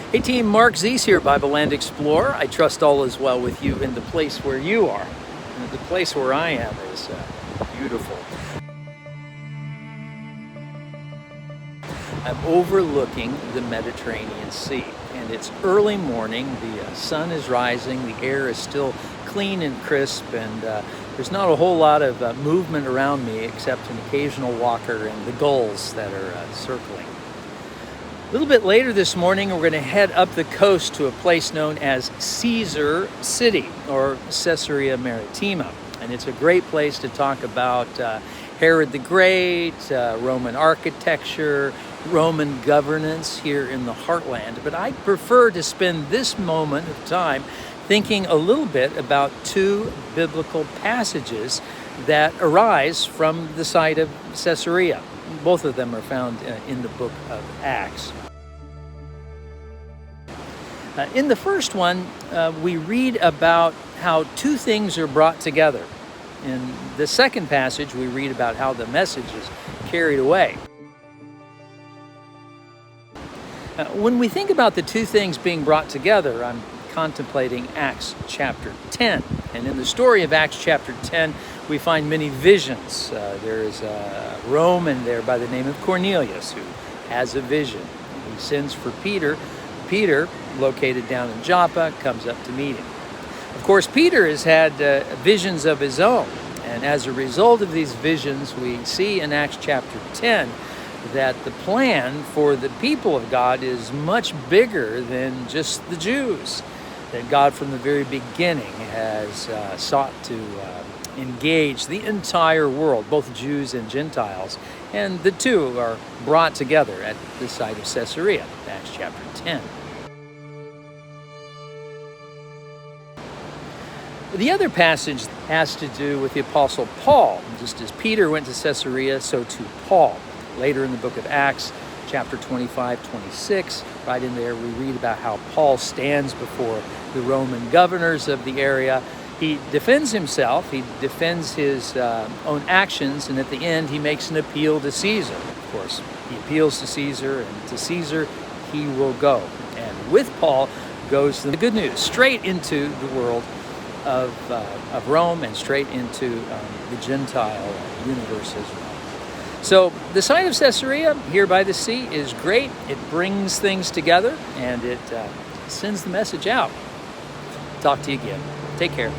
Hey team, Mark Zees here, Bible Land Explorer. I trust all is well with you in the place where you are. And the place where I am is beautiful. I'm overlooking the Mediterranean Sea, and it's early morning. The sun is rising, the air is still clean and crisp, and there's not a whole lot of movement around me except an occasional walker and the gulls that are circling. A little bit later this morning, we're going to head up the coast to a place known as Caesar City, or Caesarea Maritima. And it's a great place to talk about Herod the Great, Roman architecture, Roman governance here in the heartland. But I prefer to spend this moment of time thinking a little bit about two biblical passages that arise from the site of Caesarea. Both of them are found in the book of Acts. In the first one, we read about how two things are brought together. In the second passage, we read about how the message is carried away. When we think about the two things being brought together, I'm contemplating Acts chapter 10. And in the story of Acts chapter 10, we find many visions. There is a Roman there by the name of Cornelius who has a vision. He sends for Peter. Peter, located down in Joppa, comes up to meet him. Of course, Peter has had visions of his own. And as a result of these visions, we see in Acts chapter 10 that the plan for the people of God is much bigger than just the Jews. That God from the very beginning has sought to engage the entire world, both Jews and Gentiles, and the two are brought together at the site of Caesarea, Acts chapter 10. The other passage has to do with the Apostle Paul. Just as Peter went to Caesarea, so too Paul. Later in the book of Acts, chapter 25, 26, right in there, we read about how Paul stands before the Roman governors of the area. He defends himself, he defends his own actions, and at the end he makes an appeal to Caesar. Of course, he appeals to Caesar, and to Caesar he will go. And with Paul goes the good news, straight into the world of Rome and straight into the Gentile universe as well. So the site of Caesarea here by the sea is great. It brings things together and it sends the message out. Talk to you again. Take care.